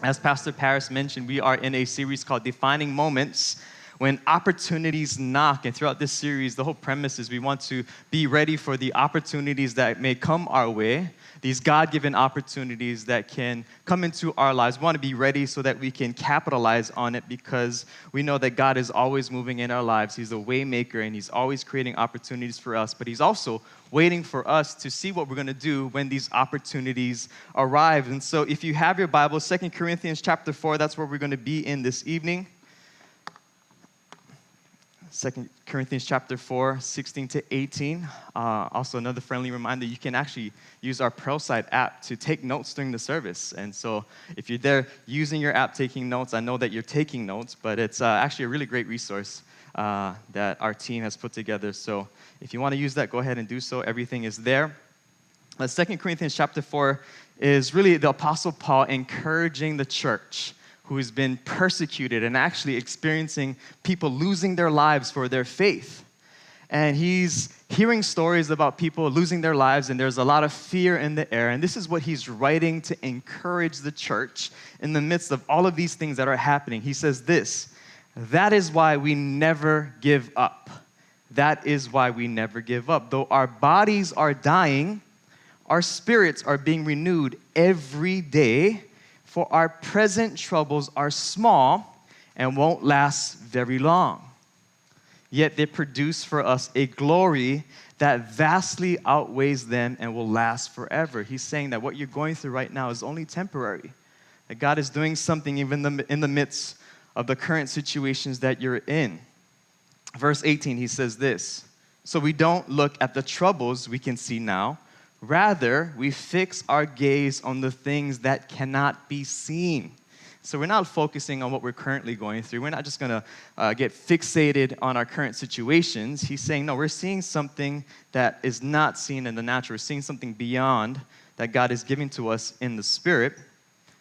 As Pastor Paris mentioned, we are in a series called Defining Moments, when opportunities knock. And throughout this series, the whole premise is we want to be ready for the opportunities that may come our way, these God-given opportunities that can come into our lives. We want to be ready so that we can capitalize on it, because we know that God is always moving in our lives. He's a way maker, and He's always creating opportunities for us, but He's also waiting for us to see what we're going to do when these opportunities arrive. And so if you have your Bible, 2 Corinthians chapter 4, that's where we're going to be in this evening. 2 Corinthians chapter 4, 16 to 18. Also, another friendly reminder, you can actually use our Pearlside app to take notes during the service. And so if you're there using your app taking notes, I know that you're taking notes, but it's actually a really great resource that our team has put together. So if you want to use that, go ahead and do so. Everything is there. 2 Corinthians chapter 4 is really the Apostle Paul encouraging the church who has been persecuted and actually experiencing people losing their lives for their faith. And he's hearing stories about people losing their lives, and there's a lot of fear in the air. And this is what he's writing to encourage the church in the midst of all of these things that are happening. He says this: "That is why we never give up. That is why we never give up. Though our bodies are dying, our spirits are being renewed every day. For our present troubles are small and won't last very long. Yet they produce for us a glory that vastly outweighs them and will last forever." He's saying that what you're going through right now is only temporary. That God is doing something even in the midst of the current situations that you're in. Verse 18, he says this: "So we don't look at the troubles we can see now. Rather, we fix our gaze on the things that cannot be seen." So we're not focusing on what we're currently going through. We're not just going to get fixated on our current situations. He's saying, no, we're seeing something that is not seen in the natural. We're seeing something beyond that God is giving to us in the Spirit.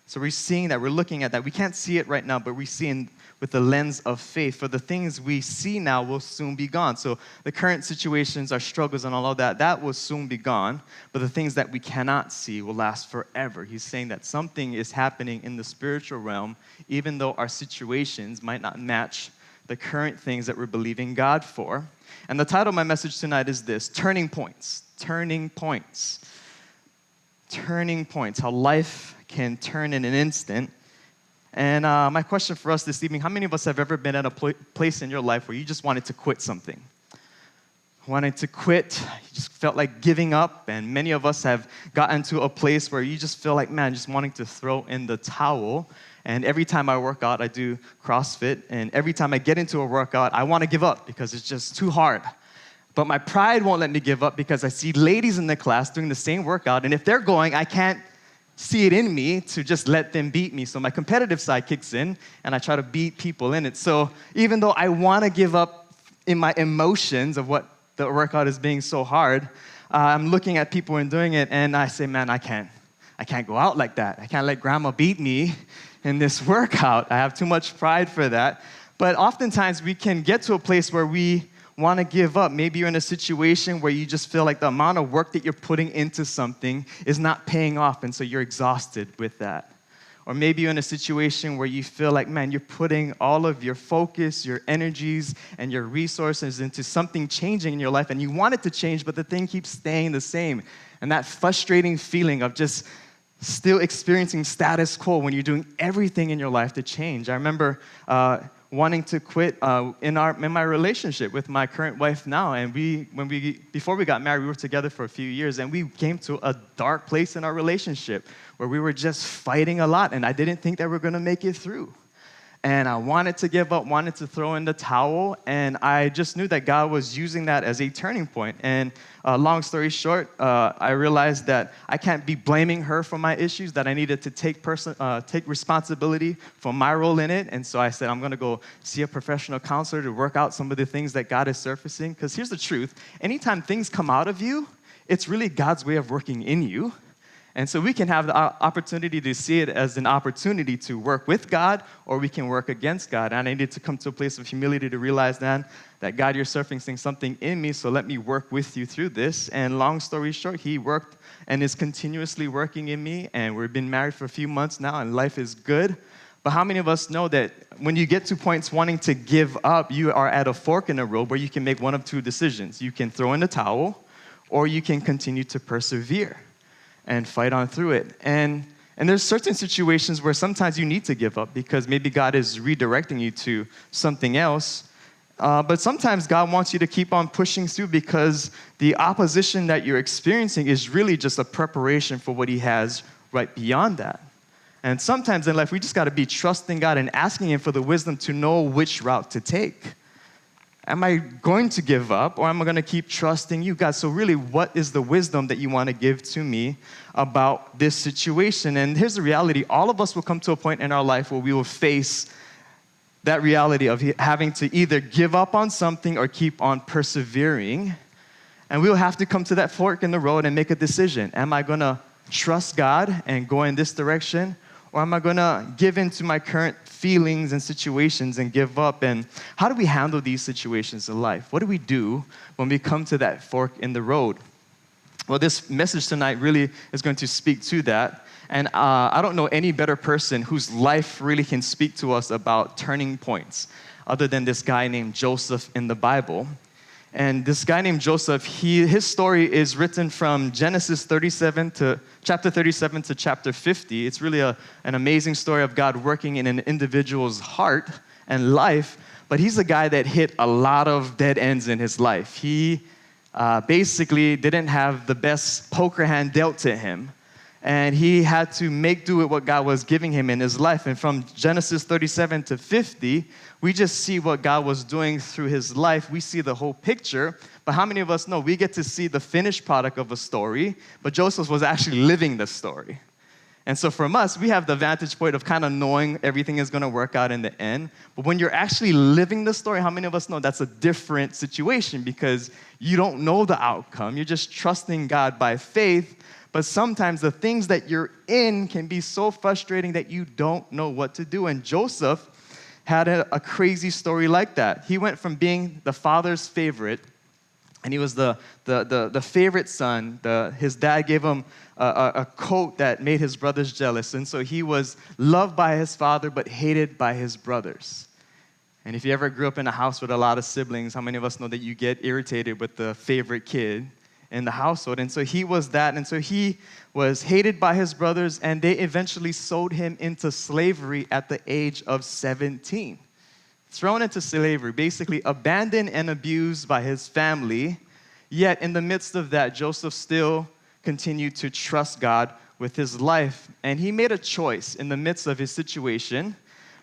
So we're seeing that, we're looking at that. We can't see it right now, but we see with the lens of faith. For the things we see now will soon be gone. So the current situations, our struggles and all of that, that will soon be gone. But the things that we cannot see will last forever. He's saying that something is happening in the spiritual realm, even though our situations might not match the current things that we're believing God for. And the title of my message tonight is this: Turning Points. Turning Points. Turning points. How life can turn in an instant. And my question for us this evening: how many of us have ever been at a place in your life where you just wanted to quit something? Wanted to quit, you just felt like giving up. And many of us have gotten to a place where you just feel like, man, just wanting to throw in the towel. And every time I work out, I do CrossFit, and every time I get into a workout, I want to give up because it's just too hard. But my pride won't let me give up, because I see ladies in the class doing the same workout, and if they're going, I can't see it in me to just let them beat me. So my competitive side kicks in, and I try to beat people in it. So even though I want to give up in my emotions of what the workout is being so hard, I'm looking at people and doing it, and I say, man, I can't go out like that. I can't let grandma beat me in this workout. I have too much pride for that. But oftentimes we can get to a place where we want to give up. Maybe you're in a situation where you just feel like the amount of work that you're putting into something is not paying off, and so you're exhausted with that. Or maybe you're in a situation where you feel like, man, you're putting all of your focus, your energies, and your resources into something changing in your life, and you want it to change, but the thing keeps staying the same. And that frustrating feeling of just still experiencing status quo when you're doing everything in your life to change. I remember wanting to quit in my relationship with my current wife now. And before we got married, we were together for a few years, and we came to a dark place in our relationship where we were just fighting a lot, and I didn't think that we were going to make it through. And I wanted to give up, wanted to throw in the towel, and I just knew that God was using that as a turning point. And long story short, I realized that I can't be blaming her for my issues, that I needed to take responsibility for my role in it. And so I said, I'm going to go see a professional counselor to work out some of the things that God is surfacing. Because here's the truth: anytime things come out of you, it's really God's way of working in you. And so we can have the opportunity to see it as an opportunity to work with God, or we can work against God. And I needed to come to a place of humility to realize then that God, you're surfacing something in me, so let me work with you through this. And long story short, he worked and is continuously working in me, and we've been married for a few months now, and life is good. But how many of us know that when you get to points wanting to give up, you are at a fork in the road where you can make one of two decisions. You can throw in the towel, or you can continue to persevere and fight on through it. And there's certain situations where sometimes you need to give up because maybe God is redirecting you to something else. But sometimes God wants you to keep on pushing through because the opposition that you're experiencing is really just a preparation for what he has right beyond that. And sometimes in life, we just got to be trusting God and asking him for the wisdom to know which route to take. Am I going to give up, or am I going to keep trusting you, God? So really, what is the wisdom that you want to give to me about this situation? And here's the reality. All of us will come to a point in our life where we will face that reality of having to either give up on something or keep on persevering. And we will have to come to that fork in the road and make a decision. Am I going to trust God and go in this direction? Or am I going to give in to my current feelings and situations and give up? And how do we handle these situations in life? What do we do when we come to that fork in the road? Well, this message tonight really is going to speak to that. And I don't know any better person whose life really can speak to us about turning points other than this guy named Joseph in the Bible. And this guy named Joseph, his story is written from Genesis chapter 37 to chapter 50. It's really an amazing story of God working in an individual's heart and life. But he's a guy that hit a lot of dead ends in his life. He basically didn't have the best poker hand dealt to him. And he had to make do with what God was giving him in his life. And from Genesis 37 to 50, we just see what God was doing through his life. We see the whole picture. But how many of us know we get to see the finished product of a story, but Joseph was actually living the story? And so from us, we have the vantage point of kind of knowing everything is going to work out in the end. But when you're actually living the story, how many of us know that's a different situation because you don't know the outcome. You're just trusting God by faith. But sometimes the things that you're in can be so frustrating that you don't know what to do. And Joseph had a crazy story like that. He went from being the father's favorite, and he was the favorite son. His dad gave him a coat that made his brothers jealous. And so he was loved by his father, but hated by his brothers. And if you ever grew up in a house with a lot of siblings, how many of us know that you get irritated with the favorite kid in the household? And so he was that. And so he was hated by his brothers, and they eventually sold him into slavery at the age of 17. Thrown into slavery, basically abandoned and abused by his family. Yet in the midst of that, Joseph still continued to trust God with his life. And he made a choice in the midst of his situation.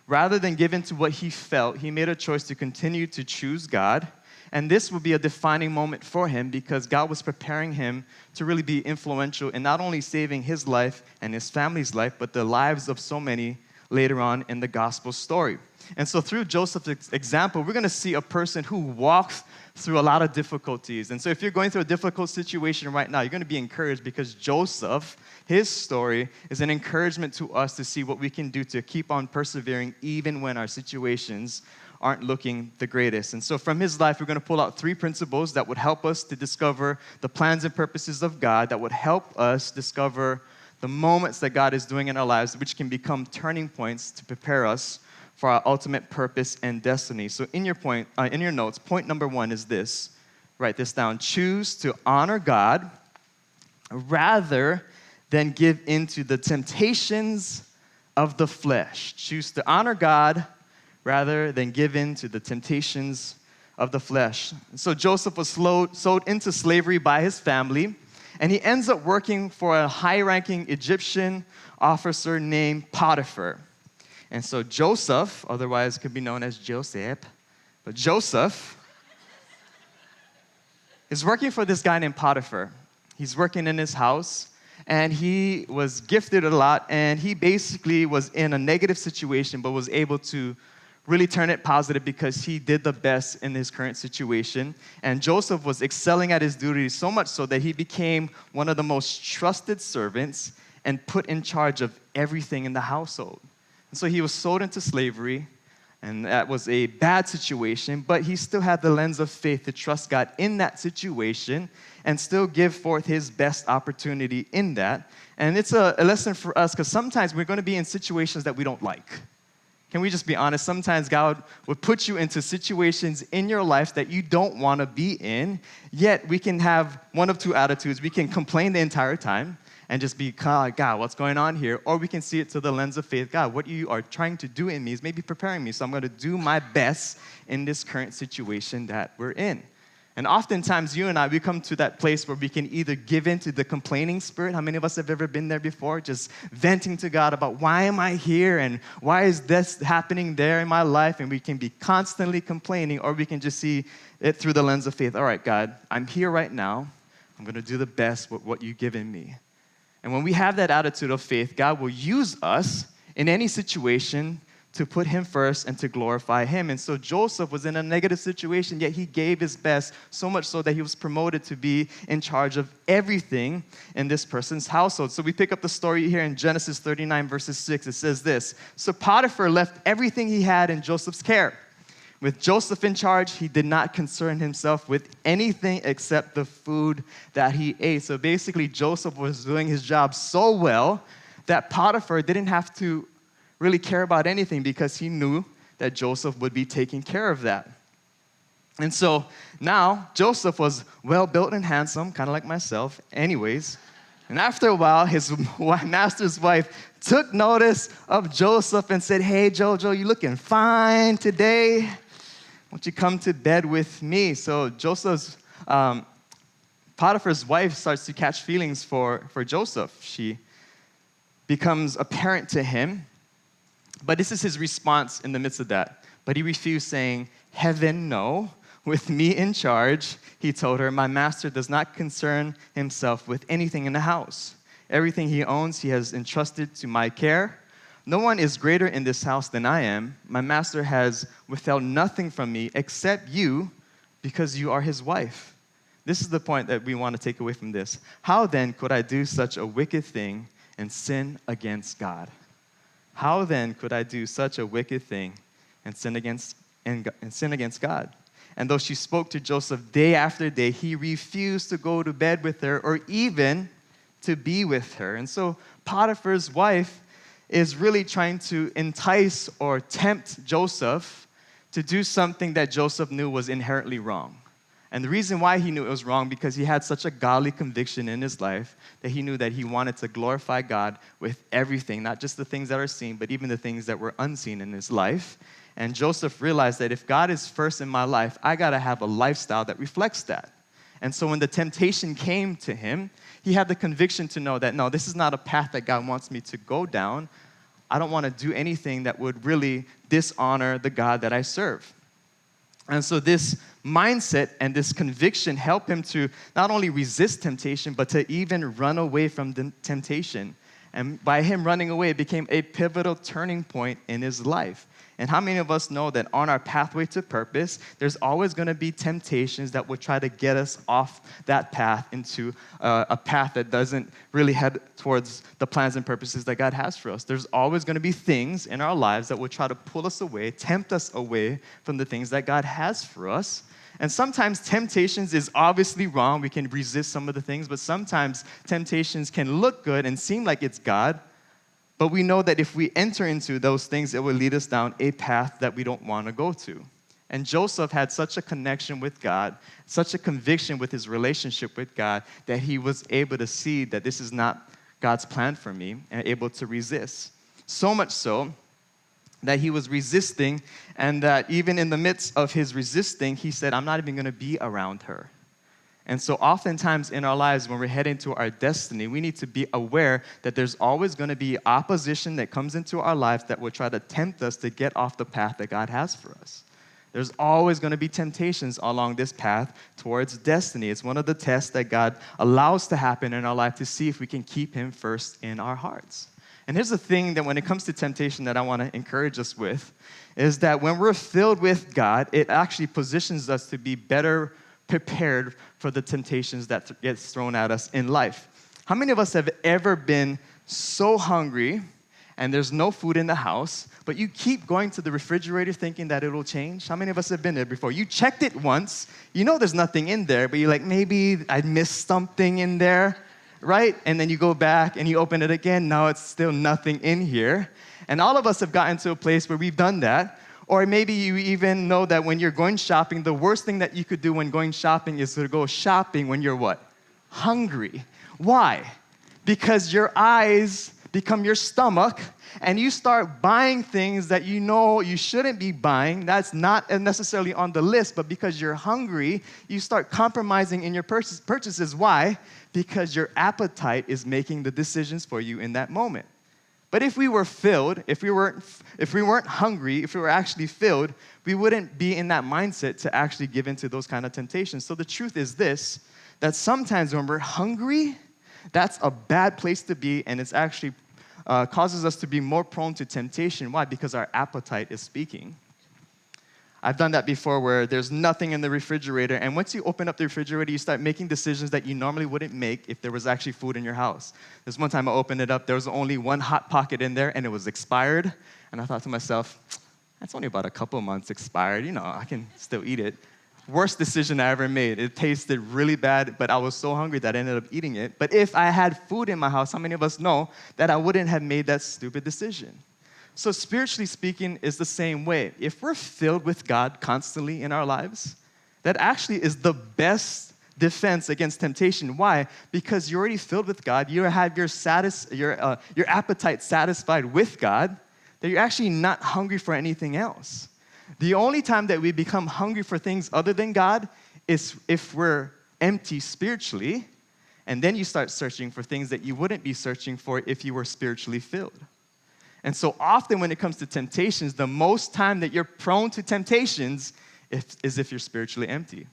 Rather than give in to what he felt, he made a choice to continue to choose God. And this would be a defining moment for him because God was preparing him to really be influential in not only saving his life and his family's life, but the lives of so many later on in the gospel story. And so through Joseph's example, we're going to see a person who walks through a lot of difficulties. And so if you're going through a difficult situation right now, you're going to be encouraged because Joseph, his story, is an encouragement to us to see what we can do to keep on persevering even when our situations aren't looking the greatest. And so from his life, we're going to pull out 3 principles that would help us to discover the plans and purposes of God, that would help us discover the moments that God is doing in our lives, which can become turning points to prepare us for our ultimate purpose and destiny. So in your notes, point number 1 is this. Write this down. Choose to honor God rather than give into the temptations of the flesh. Choose to honor God rather than give in to the temptations of the flesh. So Joseph was sold into slavery by his family, and he ends up working for a high-ranking Egyptian officer named Potiphar. And so Joseph, otherwise could be known as Joseph, but Joseph is working for this guy named Potiphar. He's working in his house, and he was gifted a lot, and he basically was in a negative situation, but was able to really turn it positive because he did the best in his current situation. And Joseph was excelling at his duties so much so that he became one of the most trusted servants and put in charge of everything in the household. And so he was sold into slavery, and that was a bad situation, but he still had the lens of faith to trust God in that situation and still give forth his best opportunity in that. And it's a lesson for us because sometimes we're going to be in situations that we don't like. Can we just be honest? Sometimes God would put you into situations in your life that you don't want to be in, yet we can have one of two attitudes. We can complain the entire time and just be, God, what's going on here? Or we can see it to the lens of faith. God, what you are trying to do in me is maybe preparing me, so I'm going to do my best in this current situation that we're in. And oftentimes, you and I, we come to that place where we can either give in to the complaining spirit. How many of us have ever been there before? Just venting to God about, why am I here? And why is this happening there in my life? And we can be constantly complaining, or we can just see it through the lens of faith. All right, God, I'm here right now. I'm going to do the best with what you've given me. And when we have that attitude of faith, God will use us in any situation to put him first and to glorify him. And so Joseph was in a negative situation, yet he gave his best, so much so that he was promoted to be in charge of everything in this person's household. So we pick up the story here in Genesis 39, verses 6. It says this: So Potiphar left everything he had in Joseph's care. With Joseph in charge, he did not concern himself with anything except the food that he ate. So basically, Joseph was doing his job so well that Potiphar didn't have to really care about anything because he knew that Joseph would be taking care of that. And so now Joseph was well built and handsome, kind of like myself anyways. And after a while, his master's wife took notice of Joseph and said, "Hey, Jojo, you looking fine today. Won't you come to bed with me?" So Potiphar's wife starts to catch feelings for Joseph. She becomes apparent to him. But this is his response in the midst of that. But he refused, saying, "Heaven, no. With me in charge," he told her, "my master does not concern himself with anything in the house. Everything he owns he has entrusted to my care. No one is greater in this house than I am. My master has withheld nothing from me except you, because you are his wife." This is the point that we want to take away from this. How then could I do such a wicked thing and sin against God? How then could I do such a wicked thing and sin against God? And though she spoke to Joseph day after day, he refused to go to bed with her or even to be with her. And so Potiphar's wife is really trying to entice or tempt Joseph to do something that Joseph knew was inherently wrong. And the reason why he knew it was wrong, because he had such a godly conviction in his life that he knew that he wanted to glorify God with everything, not just the things that are seen, but even the things that were unseen in his life. And Joseph realized that if God is first in my life, I got to have a lifestyle that reflects that. And so when the temptation came to him, he had the conviction to know that, no, this is not a path that God wants me to go down. I don't want to do anything that would really dishonor the God that I serve. And so this mindset and this conviction helped him to not only resist temptation, but to even run away from the temptation. And by him running away, it became a pivotal turning point in his life. And how many of us know that on our pathway to purpose, there's always going to be temptations that will try to get us off that path into a path that doesn't really head towards the plans and purposes that God has for us. There's always going to be things in our lives that will try to pull us away, tempt us away from the things that God has for us. And sometimes temptations is obviously wrong. We can resist some of the things, but sometimes temptations can look good and seem like it's God. But we know that if we enter into those things, it will lead us down a path that we don't want to go to. And Joseph had such a connection with God, such a conviction with his relationship with God, that he was able to see that this is not God's plan for me, and able to resist. So much so that he was resisting, and that even in the midst of his resisting, he said, "I'm not even going to be around her." And so oftentimes in our lives, when we're heading to our destiny, we need to be aware that there's always going to be opposition that comes into our lives that will try to tempt us to get off the path that God has for us. There's always going to be temptations along this path towards destiny. It's one of the tests that God allows to happen in our life to see if we can keep him first in our hearts. And here's the thing that when it comes to temptation that I want to encourage us with, is that when we're filled with God, it actually positions us to be better prepared for the temptations that gets thrown at us in life. How many of us have ever been so hungry and there's no food in the house, but you keep going to the refrigerator thinking that it'll change? How many of us have been there before? You checked it once, you know there's nothing in there, but you're like, maybe I missed something in there, right? And then you go back and you open it again, now it's still nothing in here. And all of us have gotten to a place where we've done that. Or maybe you even know that when you're going shopping, the worst thing that you could do when going shopping is to go shopping when you're what? Hungry. Why? Because your eyes become your stomach, and you start buying things that you know you shouldn't be buying. That's not necessarily on the list, but because you're hungry, you start compromising in your purchases. Why? Because your appetite is making the decisions for you in that moment. But if we were filled, if we weren't hungry, if we were actually filled, we wouldn't be in that mindset to actually give into those kind of temptations. So the truth is this, that sometimes when we're hungry, that's a bad place to be, and it's actually causes us to be more prone to temptation. Why? Because our appetite is speaking. I've done that before where there's nothing in the refrigerator, and once you open up the refrigerator, you start making decisions that you normally wouldn't make if there was actually food in your house. This one time I opened it up, there was only one Hot Pocket in there, and it was expired, and I thought to myself, that's only about a couple months expired, I can still eat it. Worst decision I ever made. It tasted really bad, but I was so hungry that I ended up eating it. But if I had food in my house, how many of us know that I wouldn't have made that stupid decision? So spiritually speaking, is the same way. If we're filled with God constantly in our lives, that actually is the best defense against temptation. Why? Because you're already filled with God. You have your appetite satisfied with God, that you're actually not hungry for anything else. The only time that we become hungry for things other than God is if we're empty spiritually, and then you start searching for things that you wouldn't be searching for if you were spiritually filled. And so often when it comes to temptations, the most time that you're prone to temptations is if you're spiritually empty.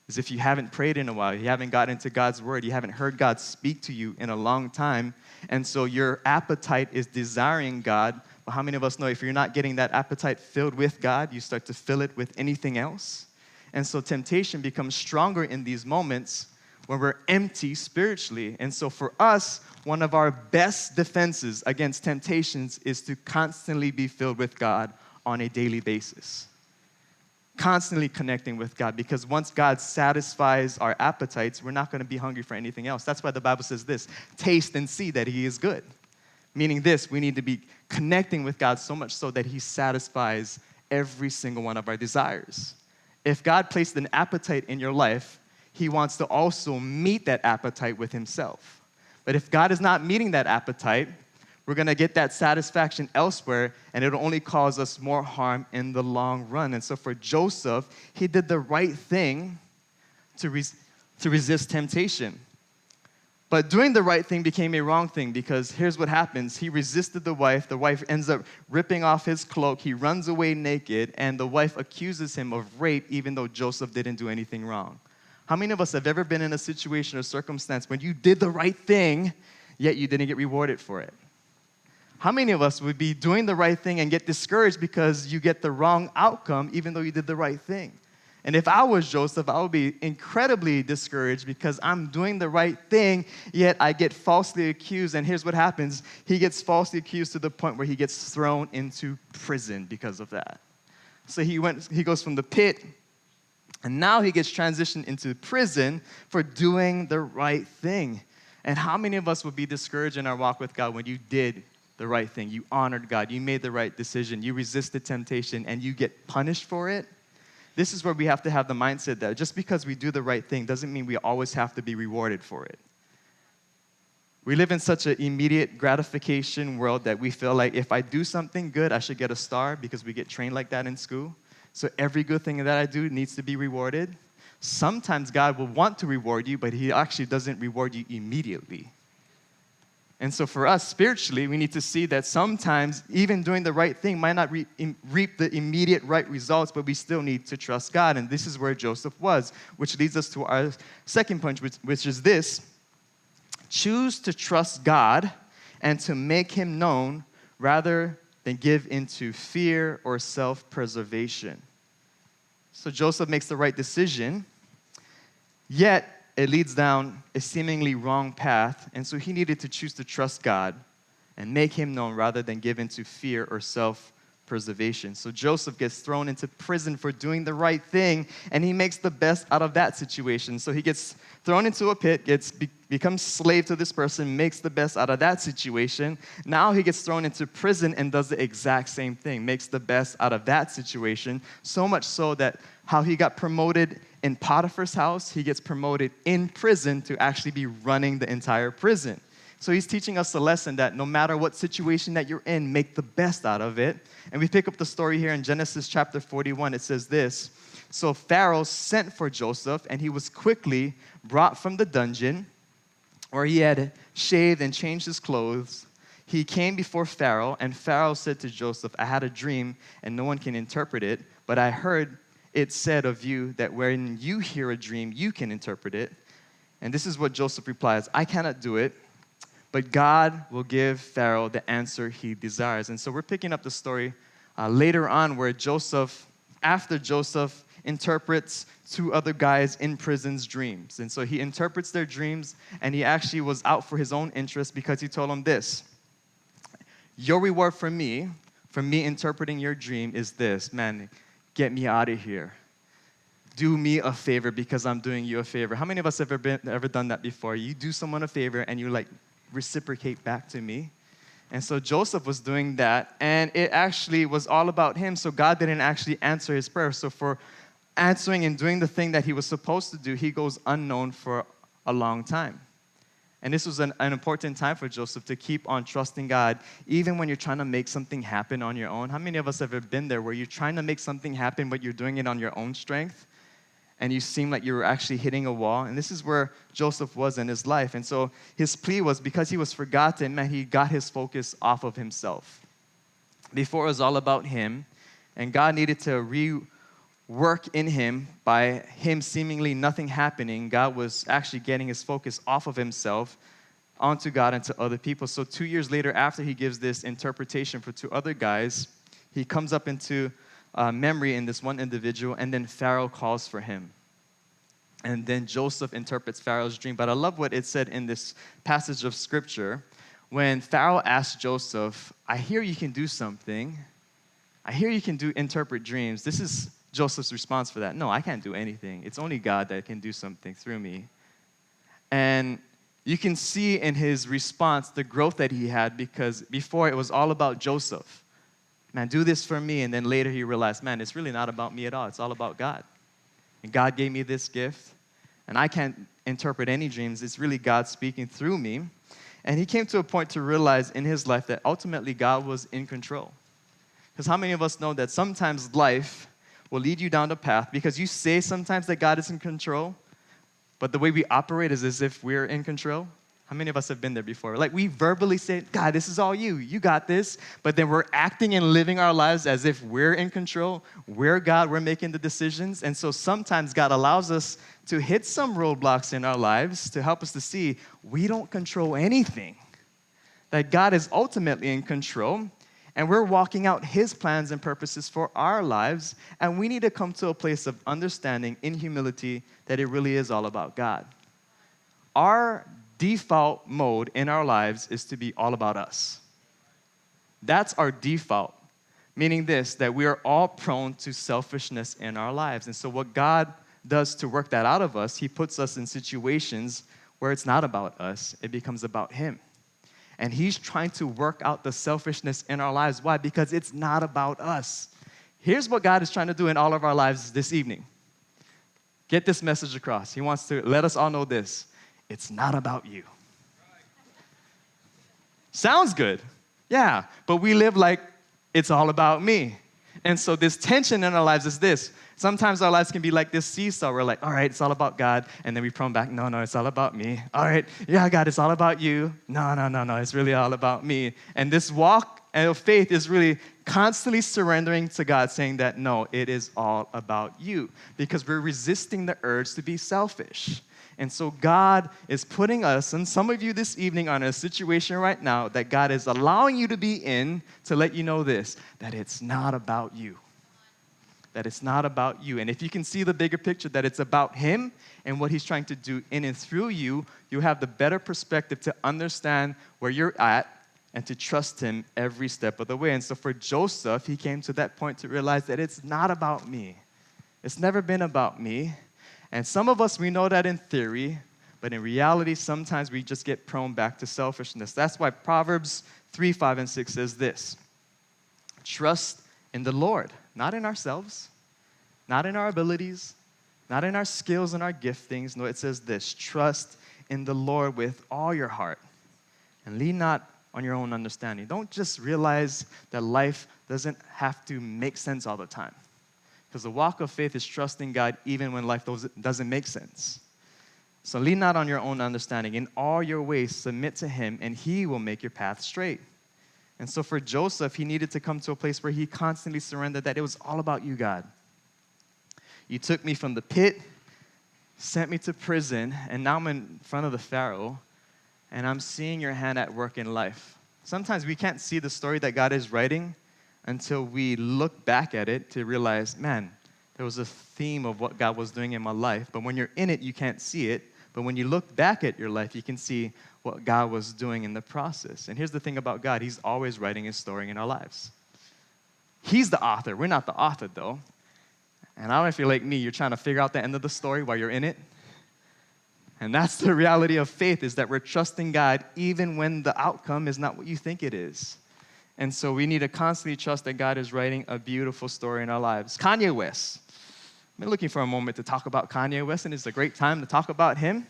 Is if you haven't prayed in a while, you haven't got into God's word, you haven't heard God speak to you in a long time, and so your appetite is desiring God. But how many of us know if you're not getting that appetite filled with God, you start to fill it with anything else? And so temptation becomes stronger in these moments when we're empty spiritually. And so for us, one of our best defenses against temptations is to constantly be filled with God on a daily basis. Constantly connecting with God, because once God satisfies our appetites, we're not going to be hungry for anything else. That's why the Bible says this, taste and see that He is good. Meaning this, we need to be connecting with God so much so that He satisfies every single one of our desires. If God placed an appetite in your life, He wants to also meet that appetite with Himself. But if God is not meeting that appetite, we're going to get that satisfaction elsewhere, and it'll only cause us more harm in the long run. And so for Joseph, he did the right thing to resist temptation. But doing the right thing became a wrong thing, because here's what happens. He resisted the wife. The wife ends up ripping off his cloak. He runs away naked, and the wife accuses him of rape, even though Joseph didn't do anything wrong. How many of us have ever been in a situation or circumstance when you did the right thing, yet you didn't get rewarded for it? How many of us would be doing the right thing and get discouraged because you get the wrong outcome, even though you did the right thing? And if I was Joseph, I would be incredibly discouraged because I'm doing the right thing, yet I get falsely accused. And here's what happens. He gets falsely accused to the point where he gets thrown into prison because of that. So he goes from the pit, and now he gets transitioned into prison for doing the right thing. And how many of us would be discouraged in our walk with God when you did the right thing? You honored God. You made the right decision. You resisted temptation, and you get punished for it? This is where we have to have the mindset that just because we do the right thing doesn't mean we always have to be rewarded for it. We live in such an immediate gratification world that we feel like if I do something good, I should get a star because we get trained like that in school. So every good thing that I do needs to be rewarded. Sometimes God will want to reward you, but He actually doesn't reward you immediately. And so for us, spiritually, we need to see that sometimes even doing the right thing might not reap the immediate right results, but we still need to trust God. And this is where Joseph was, which leads us to our second point, which is this. Choose to trust God and to make him known rather than give into fear or self-preservation. So Joseph makes the right decision, yet it leads down a seemingly wrong path, and so he needed to choose to trust God and make him known rather than give into fear or self-preservation. So Joseph gets thrown into prison for doing the right thing, and he makes the best out of that situation. So he gets thrown into a pit, becomes slave to this person, makes the best out of that situation. Now he gets thrown into prison and does the exact same thing, makes the best out of that situation, so much so that how he got promoted in Potiphar's house, he gets promoted in prison to actually be running the entire prison. So he's teaching us the lesson that no matter what situation that you're in, make the best out of it. And we pick up the story here in Genesis chapter 41. It says this: So Pharaoh sent for Joseph, and he was quickly brought from the dungeon where he had shaved and changed his clothes. He came before Pharaoh, and Pharaoh said to Joseph, I had a dream, and no one can interpret it, but I heard it said of you that when you hear a dream, you can interpret it. And this is what Joseph replies: I cannot do it, but God will give Pharaoh the answer he desires. And so we're picking up the story later on where after Joseph interprets two other guys in prison's dreams. And so he interprets their dreams, and he actually was out for his own interest because he told them this: your reward for me interpreting your dream is this, man, get me out of here. Do me a favor because I'm doing you a favor. How many of us have ever done that before? You do someone a favor and you reciprocate back to me. And so Joseph was doing that, and it actually was all about him, so God didn't actually answer his prayer. So for answering and doing the thing that he was supposed to do, he goes unknown for a long time. And this was an important time for Joseph to keep on trusting God, even when you're trying to make something happen on your own. How many of us have ever been there where you're trying to make something happen, but you're doing it on your own strength, and you seem like you were actually hitting a wall? And this is where Joseph was in his life. And so his plea was, because he was forgotten, man, he got his focus off of himself. Before it was all about him, and God needed to rework in him by him seemingly nothing happening. God was actually getting his focus off of himself onto God and to other people. So 2 years later, after he gives this interpretation for two other guys, he comes up into memory in this one individual, and then Pharaoh calls for him. And then Joseph interprets Pharaoh's dream. But I love what it said in this passage of Scripture. When Pharaoh asked Joseph, I hear you can do something. I hear you can interpret dreams. This is Joseph's response for that. No, I can't do anything. It's only God that can do something through me. And you can see in his response the growth that he had, because before it was all about Joseph. Man, do this for me. And then later he realized, man, it's really not about me at all. It's all about God. And God gave me this gift, and I can't interpret any dreams. It's really God speaking through me. And he came to a point to realize in his life that ultimately God was in control. Because how many of us know that sometimes life will lead you down the path because you say sometimes that God is in control, but the way we operate is as if we're in control? How many of us have been there before? We verbally say, God, this is all you. You got this. But then we're acting and living our lives as if we're in control. We're God. We're making the decisions. And so sometimes God allows us to hit some roadblocks in our lives to help us to see we don't control anything. That God is ultimately in control. And we're walking out his plans and purposes for our lives. And we need to come to a place of understanding in humility that it really is all about God. Our default mode in our lives is to be all about us. That's our default, meaning this, that we are all prone to selfishness in our lives. And so what God does to work that out of us, he puts us in situations where it's not about us, it becomes about him. And he's trying to work out the selfishness in our lives. Why? Because it's not about us. Here's what God is trying to do in all of our lives this evening. Get this message across. He wants to let us all know this. It's not about you. Sounds good. Yeah, but we live like it's all about me. And so this tension in our lives is this. Sometimes our lives can be like this seesaw. We're like, all right, it's all about God. And then we prone back, no, it's all about me. All right, yeah, God, it's all about you. No, it's really all about me. And this walk And faith is really constantly surrendering to God, saying that, no, it is all about you, because we're resisting the urge to be selfish. And so God is putting us, and some of you this evening, on a situation right now that God is allowing you to be in to let you know this, that it's not about you. That it's not about you. And if you can see the bigger picture, that it's about Him and what He's trying to do in and through you, you have the better perspective to understand where you're at and to trust Him every step of the way. And so for Joseph, he came to that point to realize that it's not about me. It's never been about me. And some of us, we know that in theory, but in reality, sometimes we just get prone back to selfishness. That's why Proverbs 3, 5, and 6 says this: trust in the Lord, not in ourselves, not in our abilities, not in our skills and our giftings. No, it says this: trust in the Lord with all your heart and lean not on your own understanding. Don't just realize that life doesn't have to make sense all the time. Because the walk of faith is trusting God even when life doesn't make sense. So lean not on your own understanding. In all your ways, submit to Him, and He will make your path straight. And so for Joseph, he needed to come to a place where he constantly surrendered, that it was all about you, God. You took me from the pit, sent me to prison, and now I'm in front of the Pharaoh, and I'm seeing your hand at work in life. Sometimes we can't see the story that God is writing until we look back at it to realize, man, there was a theme of what God was doing in my life. But when you're in it, you can't see it. But when you look back at your life, you can see what God was doing in the process. And here's the thing about God: He's always writing His story in our lives. He's the author. We're not the author, though. And I don't know if you're like me, you're trying to figure out the end of the story while you're in it. And that's the reality of faith, is that we're trusting God even when the outcome is not what you think it is. And so we need to constantly trust that God is writing a beautiful story in our lives. Kanye West. I've been looking for a moment to talk about Kanye West, and it's a great time to talk about him.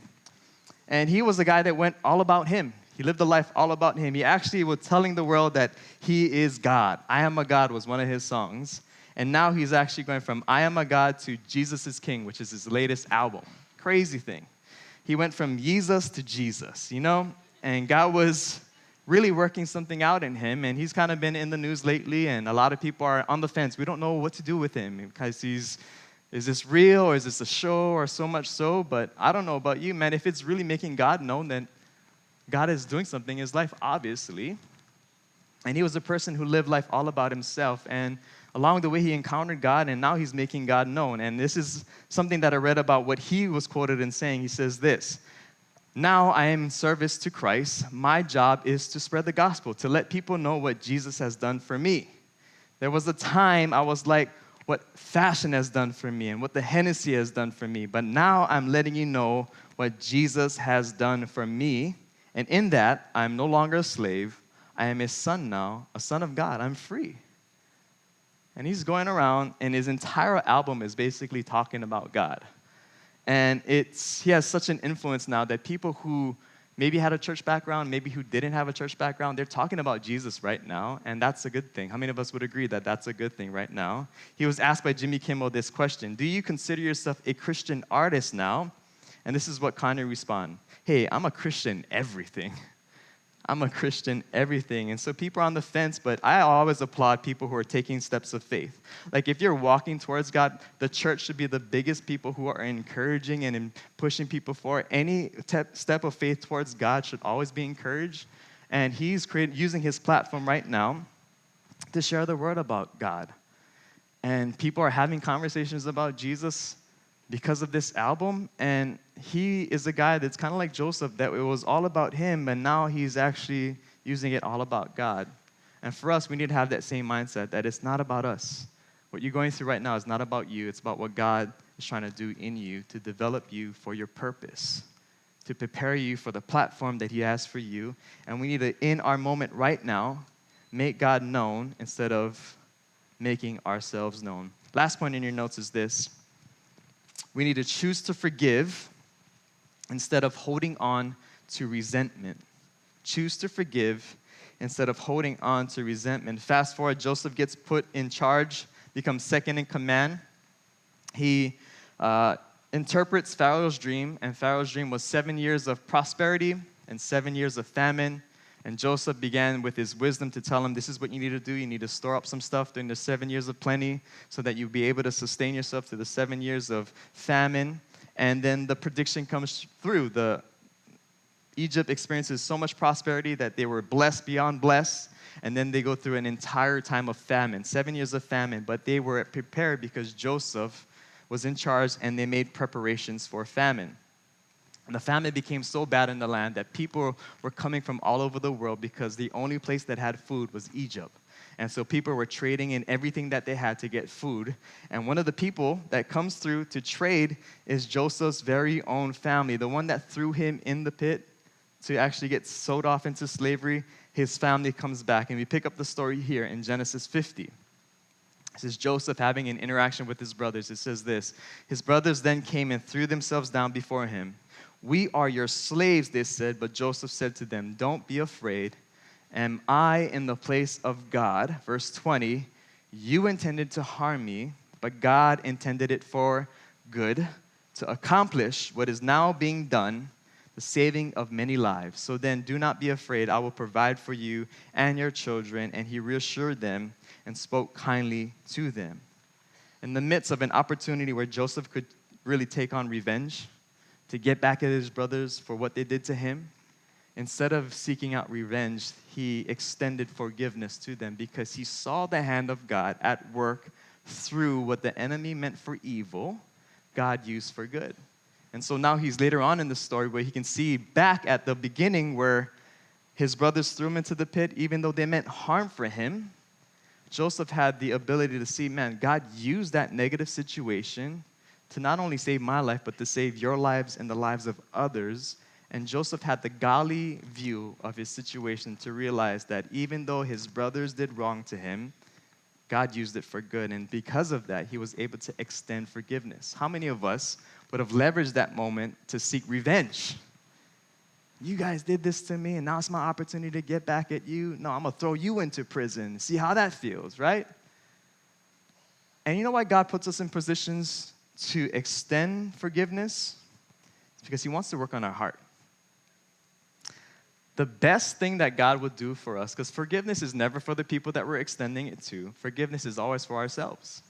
And he was a guy that went all about him. He lived a life all about him. He actually was telling the world that he is God. I Am a God was one of his songs. And now he's actually going from I Am a God to Jesus is King, which is his latest album. Crazy thing. He went from Jesus to Jesus, and God was really working something out in him, and he's kind of been in the news lately, and a lot of people are on the fence. We don't know what to do with him, because is this real, or is this a show, or so much so? But I don't know about you, man. If it's really making God known, then God is doing something in his life, obviously. And he was a person who lived life all about himself, and along the way he encountered God, and now he's making God known. And this is something that I read about what he was quoted in saying. He says this: now I am in service to Christ. My job is to spread the gospel, to let people know what Jesus has done for me. There was a time I was like what fashion has done for me and what the Hennessy has done for me. But now I'm letting you know what Jesus has done for me. And in that, I'm no longer a slave. I am his son now, a son of God. I'm free. And he's going around, and his entire album is basically talking about God. And he has such an influence now that people who maybe had a church background, maybe who didn't have a church background, they're talking about Jesus right now, and that's a good thing. How many of us would agree that that's a good thing right now? He was asked by Jimmy Kimmel this question: do you consider yourself a Christian artist now? And this is what Kanye responded: hey, I'm a Christian everything. I'm a Christian everything. And so people are on the fence, but I always applaud people who are taking steps of faith. Like if you're walking towards God, the church should be the biggest people who are encouraging and pushing people forward. Any step of faith towards God should always be encouraged. And he's using his platform right now to share the word about God. And people are having conversations about Jesus because of this album, and he is a guy that's kind of like Joseph, that it was all about him, and now he's actually using it all about God. And for us, we need to have that same mindset, that it's not about us. What you're going through right now is not about you. It's about what God is trying to do in you to develop you for your purpose, to prepare you for the platform that he has for you. And we need to, in our moment right now, make God known instead of making ourselves known. Last point in your notes is this: we need to choose to forgive instead of holding on to resentment. Choose to forgive instead of holding on to resentment. Fast forward, Joseph gets put in charge, becomes second in command. He interprets Pharaoh's dream, and Pharaoh's dream was 7 years of prosperity and 7 years of famine. And Joseph began with his wisdom to tell him, this is what you need to do. You need to store up some stuff during the 7 years of plenty so that you'll be able to sustain yourself through the 7 years of famine. And then the prediction comes through. Egypt experiences so much prosperity that they were blessed beyond blessed. And then they go through an entire time of famine, 7 years of famine. But they were prepared because Joseph was in charge and they made preparations for famine. And the famine became so bad in the land that people were coming from all over the world because the only place that had food was Egypt. And so people were trading in everything that they had to get food. And one of the people that comes through to trade is Joseph's very own family, the one that threw him in the pit to actually get sold off into slavery. His family comes back. And we pick up the story here in Genesis 50. This is Joseph having an interaction with his brothers. It says this, his brothers then came and threw themselves down before him. We are your slaves, they said, but Joseph said to them, don't be afraid. Am I in the place of God? Verse 20, you intended to harm me, but God intended it for good, to accomplish what is now being done, the saving of many lives. So then do not be afraid. I will provide for you and your children. And he reassured them and spoke kindly to them. In the midst of an opportunity where Joseph could really take on revenge, to get back at his brothers for what they did to him, instead of seeking out revenge, he extended forgiveness to them because he saw the hand of God at work through what the enemy meant for evil, God used for good. And so now he's later on in the story where he can see back at the beginning where his brothers threw him into the pit, even though they meant harm for him. Joseph had the ability to see, man, God used that negative situation to not only save my life, but to save your lives and the lives of others. And Joseph had the godly view of his situation to realize that even though his brothers did wrong to him, God used it for good. And because of that, he was able to extend forgiveness. How many of us would have leveraged that moment to seek revenge? You guys did this to me, and now it's my opportunity to get back at you. No, I'm going to throw you into prison. See how that feels, right? And you know why God puts us in positions to extend forgiveness? It's because he wants to work on our heart. The best thing that God would do for us, because forgiveness is never for the people that we're extending it to. Forgiveness is always for ourselves.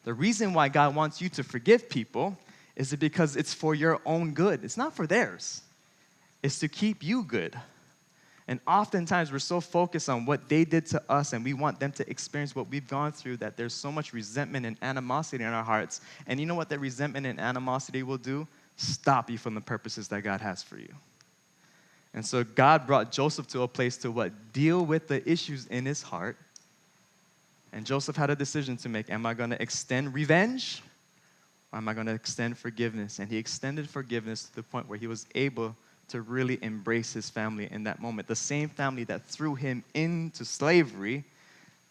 The reason why God wants you to forgive people is because it's for your own good. It's not for theirs. It's to keep you good. And oftentimes we're so focused on what they did to us and we want them to experience what we've gone through that there's so much resentment and animosity in our hearts. And you know what that resentment and animosity will do? Stop you from the purposes that God has for you. And so God brought Joseph to a place to what? Deal with the issues in his heart. And Joseph had a decision to make. Am I going to extend revenge or am I going to extend forgiveness? And he extended forgiveness to the point where he was able to really embrace his family in that moment. The same family that threw him into slavery,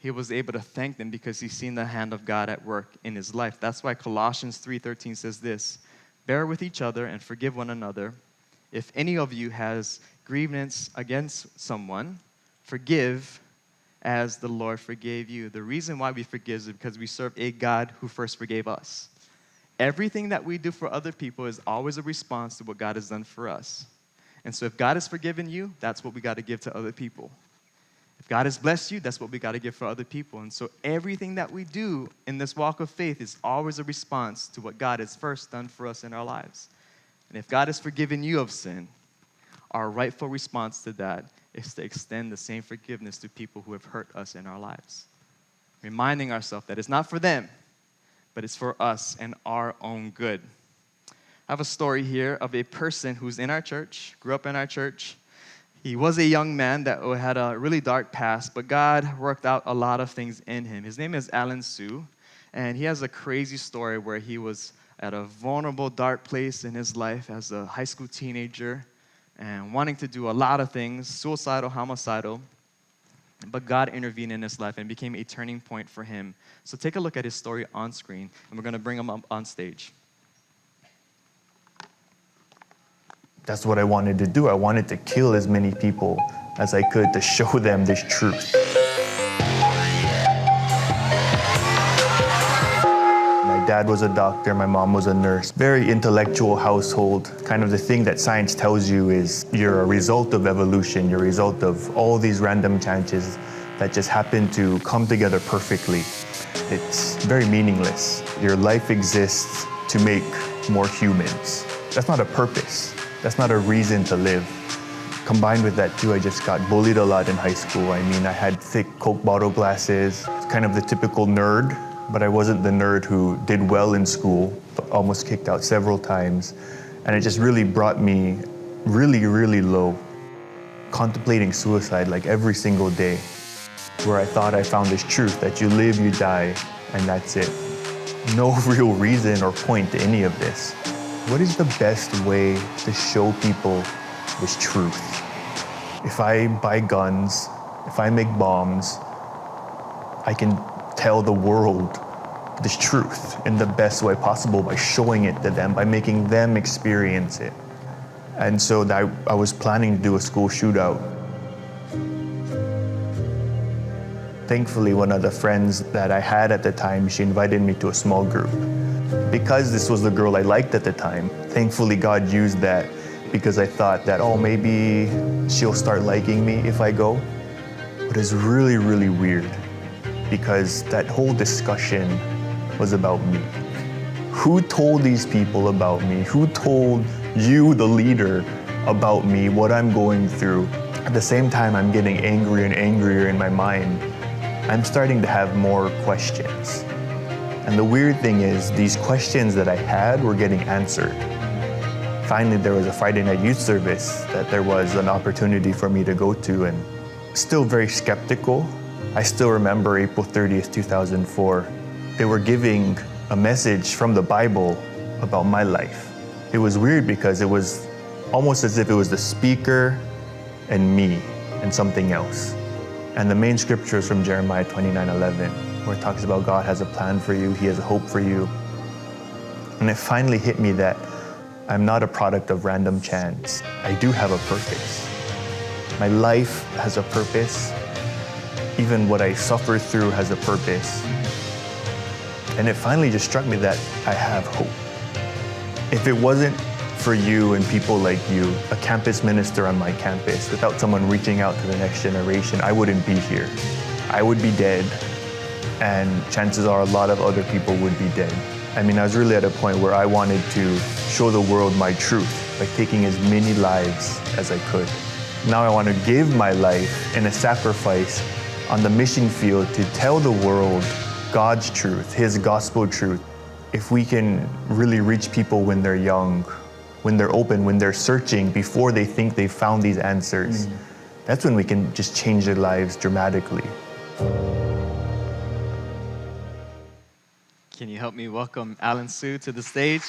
he was able to thank them because he's seen the hand of God at work in his life. That's why Colossians 3:13 says this, bear with each other and forgive one another. If any of you has grievance against someone, forgive as the Lord forgave you. The reason why we forgive is because we serve a God who first forgave us. Everything that we do for other people is always a response to what God has done for us. And so if God has forgiven you, that's what we got to give to other people. If God has blessed you, that's what we got to give for other people. And so everything that we do in this walk of faith is always a response to what God has first done for us in our lives. And if God has forgiven you of sin, our rightful response to that is to extend the same forgiveness to people who have hurt us in our lives. Reminding ourselves that it's not for them, but it's for us and our own good. I have a story here of a person who's in our church, grew up in our church. He was a young man that had a really dark past, but God worked out a lot of things in him. His name is Alan Sue, and he has a crazy story where he was at a vulnerable, dark place in his life as a high school teenager and wanting to do a lot of things, suicidal, homicidal. But God intervened in his life and became a turning point for him. So take a look at his story on screen, and we're going to bring him up on stage. That's what I wanted to do. I wanted to kill as many people as I could to show them this truth. And I dad was a doctor, my mom was a nurse. Very intellectual household. Kind of the thing that science tells you is you're a result of evolution, you're a result of all these random chances that just happen to come together perfectly. It's very meaningless. Your life exists to make more humans. That's not a purpose. That's not a reason to live. Combined with that too, I just got bullied a lot in high school. I mean, I had thick Coke bottle glasses, kind of the typical nerd, but I wasn't the nerd who did well in school, but almost kicked out several times. And it just really brought me really, really low. Contemplating suicide like every single day, where I thought I found this truth that you live, you die, and that's it. No real reason or point to any of this. What is the best way to show people this truth? If I buy guns, if I make bombs, I can tell the world this truth in the best way possible by showing it to them, by making them experience it. And so I was planning to do a school shootout. Thankfully, one of the friends that I had at the time, she invited me to a small group. Because this was the girl I liked at the time, thankfully God used that because I thought that, oh, maybe she'll start liking me if I go. But it's really, really weird because that whole discussion was about me. Who told these people about me? Who told you, the leader, about me, what I'm going through? At the same time, I'm getting angrier and angrier in my mind. I'm starting to have more questions. And the weird thing is, these questions that I had were getting answered. Finally, there was a Friday night youth service that there was an opportunity for me to go to, and still very skeptical. I still remember April 30th, 2004. They were giving a message from the Bible about my life. It was weird because it was almost as if it was the speaker and me and something else. And the main scripture is from Jeremiah 29:11, where it talks about God has a plan for you, He has a hope for you. And it finally hit me that I'm not a product of random chance. I do have a purpose. My life has a purpose. Even what I suffer through has a purpose. And it finally just struck me that I have hope. If it wasn't for you and people like you, a campus minister on my campus, without someone reaching out to the next generation, I wouldn't be here. I would be dead, and chances are a lot of other people would be dead. I mean, I was really at a point where I wanted to show the world my truth by taking as many lives as I could. Now I want to give my life in a sacrifice on the mission field to tell the world God's truth, His gospel truth. If we can really reach people when they're young, when they're open, when they're searching, before they think they've found these answers, that's when we can just change their lives dramatically. Can you help me welcome Alan Sue to the stage?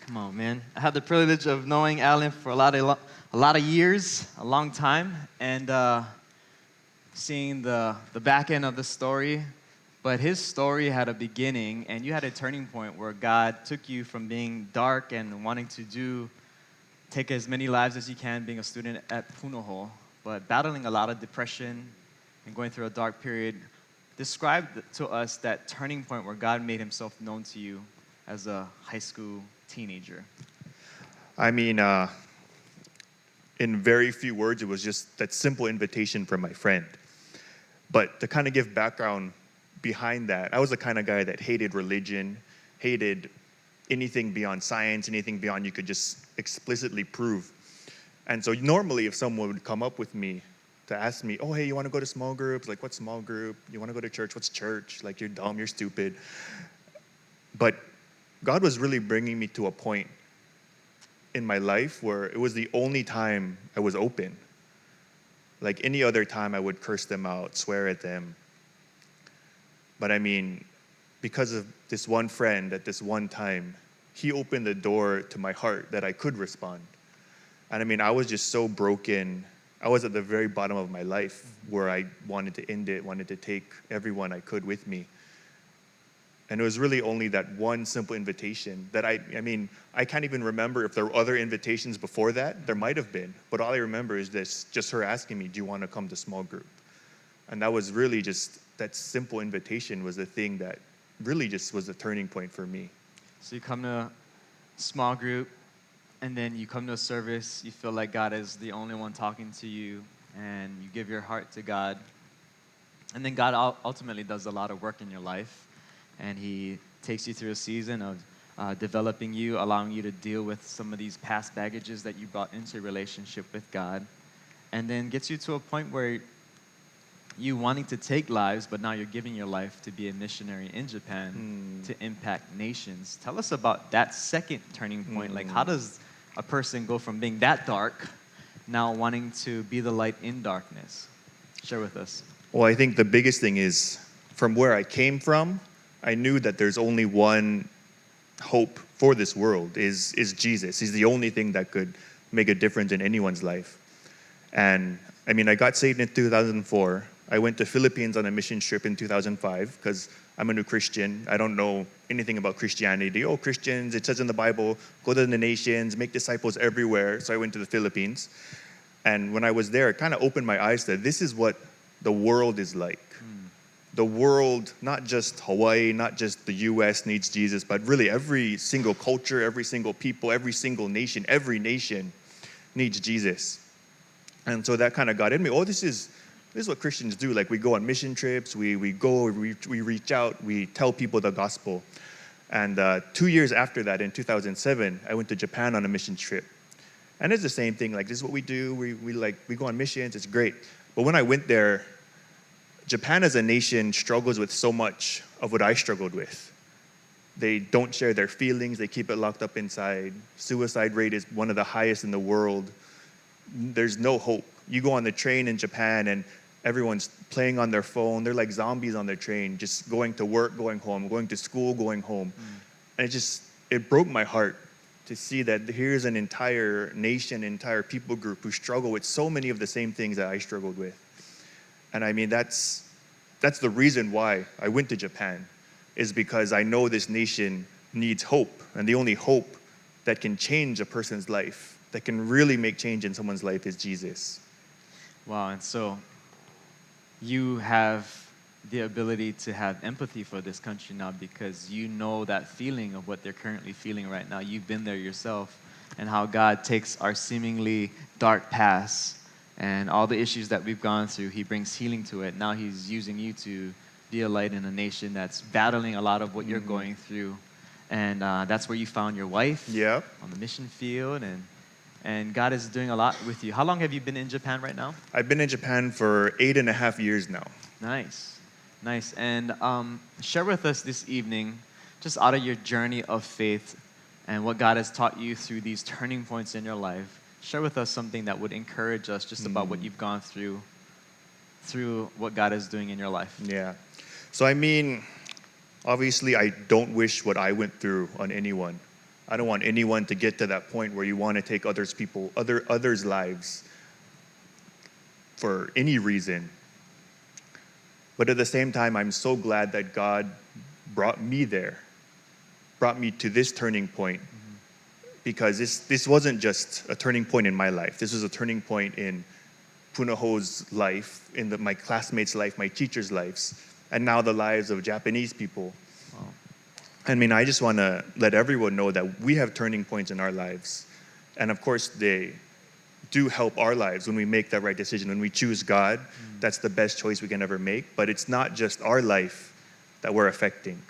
Come on, man. I had the privilege of knowing Alan for a lot of years, a long time, and seeing the back end of the story. But his story had a beginning, and you had a turning point where God took you from being dark and wanting to take as many lives as you can, being a student at Punahou, but battling a lot of depression and going through a dark period. Describe to us that turning point where God made Himself known to you as a high school teenager. I mean, in very few words, it was just that simple invitation from my friend. But to kind of give background behind that, I was the kind of guy that hated religion, hated anything beyond science, anything beyond you could just explicitly prove. And so normally if someone would come up with me to ask me, oh, hey, you want to go to small groups? Like, what's small group? You want to go to church? What's church? Like, you're dumb, you're stupid. But God was really bringing me to a point in my life where it was the only time I was open. Like any other time, I would curse them out, swear at them. But I mean, because of this one friend at this one time, he opened the door to my heart that I could respond. And I mean, I was just so broken. I was at the very bottom of my life where I wanted to end it, wanted to take everyone I could with me. And it was really only that one simple invitation that I mean, I can't even remember if there were other invitations before that. There might have been. But all I remember is this, just her asking me, do you want to come to small group? And that was really just, that simple invitation was the thing that really just was a turning point for me. So you come to a small group, and then you come to a service, you feel like God is the only one talking to you, and you give your heart to God. And then God ultimately does a lot of work in your life, and he takes you through a season of developing you, allowing you to deal with some of these past baggages that you brought into a relationship with God, and then gets you to a point where you wanting to take lives, but now you're giving your life to be a missionary in Japan to impact nations. Tell us about that second turning point. Like, how does a person go from being that dark, now wanting to be the light in darkness? Share with us. Well, I think the biggest thing is, from where I came from, I knew that there's only one hope for this world, is Jesus. He's the only thing that could make a difference in anyone's life. And I mean, I got saved in 2004. I went to Philippines on a mission trip in 2005 because I'm a new Christian. I don't know anything about Christianity. Oh, Christians, it says in the Bible, go to the nations, make disciples everywhere. So I went to the Philippines. And when I was there, it kind of opened my eyes that this is what the world is like. The world, not just Hawaii, not just the US needs Jesus, but really every single culture, every single people, every single nation, every nation needs Jesus. And so that kind of got in me. Oh, this is what Christians do. Like, we go on mission trips, we reach out, we tell people the gospel. And 2 years after that, in 2007, I went to Japan on a mission trip. And it's the same thing. Like, this is what we do. We go on missions. It's great. But when I went there, Japan as a nation struggles with so much of what I struggled with. They don't share their feelings. They keep it locked up inside. Suicide rate is one of the highest in the world. There's no hope. You go on the train in Japan and everyone's playing on their phone. They're like zombies on their train, just going to work, going home, going to school, going home. And it broke my heart to see that here's an entire nation, entire people group who struggle with so many of the same things that I struggled with. And I mean, that's the reason why I went to Japan, is because I know this nation needs hope. And the only hope that can change a person's life, that can really make change in someone's life, is Jesus. Wow, and so you have the ability to have empathy for this country now because you know that feeling of what they're currently feeling right now. You've been there yourself, and how God takes our seemingly dark past and all the issues that we've gone through, he brings healing to it. Now he's using you to be a light in a nation that's battling a lot of what you're going through. And that's where you found your wife on the mission field. And God is doing a lot with you. How long have you been in Japan right now? I've been in Japan for 8.5 years now. Nice. And share with us this evening, just out of your journey of faith and what God has taught you through these turning points in your life, share with us something that would encourage us just about what you've gone through what God is doing in your life. Yeah. So I mean, obviously I don't wish what I went through on anyone. I don't want anyone to get to that point where you want to take others' lives for any reason. But at the same time, I'm so glad that God brought me there, brought me to this turning point. Because this wasn't just a turning point in my life. This was a turning point in Punaho's life, in my classmates' life, my teachers' lives, and now the lives of Japanese people. Wow. I mean, I just want to let everyone know that we have turning points in our lives. And of course, they do help our lives when we make that right decision. When we choose God, that's the best choice we can ever make. But it's not just our life that we're affecting.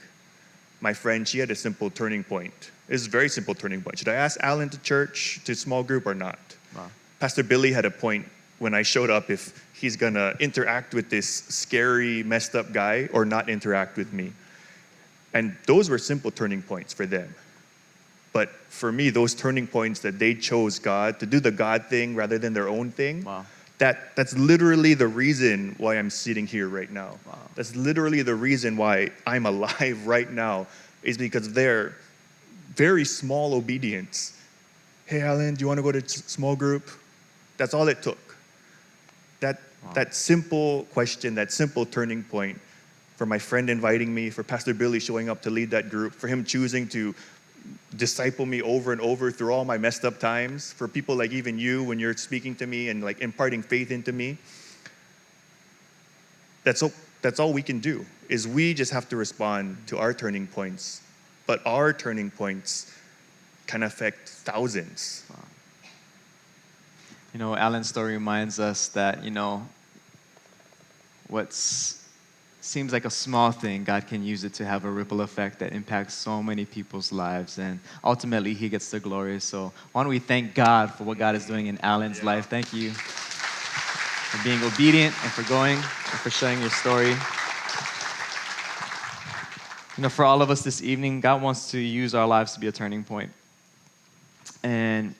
My friend, she had a simple turning point. It was a very simple turning point. Should I ask Alan to church, to small group, or not? Wow. Pastor Billy had a point when I showed up if he's going to interact with this scary, messed up guy or not interact with me. And those were simple turning points for them. But for me, those turning points that they chose God, to do the God thing rather than their own thing, Wow. that's literally the reason why I'm sitting here right now. Wow. That's literally the reason why I'm alive right now, is because of their very small obedience. Hey, Alan, do you want to go to small group? That's all it took. That simple question, that simple turning point, for my friend inviting me, for Pastor Billy showing up to lead that group, for him choosing to disciple me over and over through all my messed up times, for people like even you when you're speaking to me and like imparting faith into me. that's all we can do, is we just have to respond to our turning points. But our turning points can affect thousands. You know, Alan's story reminds us that, you know, what seems like a small thing, God can use it to have a ripple effect that impacts so many people's lives, and ultimately He gets the glory. So why don't we thank God for what God is doing in Alan's life. Thank you for being obedient and for going and for sharing your story. You know, for all of us this evening, God wants to use our lives to be a turning point. And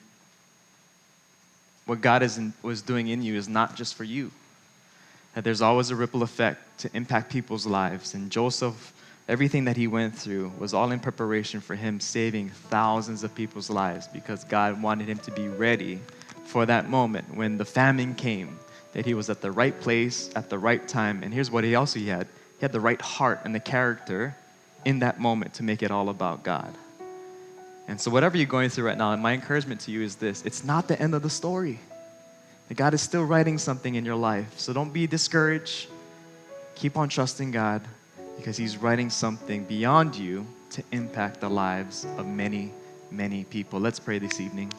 what God was doing in you is not just for you. That there's always a ripple effect to impact people's lives. And Joseph, everything that he went through was all in preparation for him saving thousands of people's lives, because God wanted him to be ready for that moment when the famine came, that he was at the right place at the right time. And here's what he had. He had the right heart and the character in that moment to make it all about God. And so whatever you're going through right now, my encouragement to you is this: it's not the end of the story. That God is still writing something in your life. So don't be discouraged. Keep on trusting God, because He's writing something beyond you to impact the lives of many, many people. Let's pray this evening.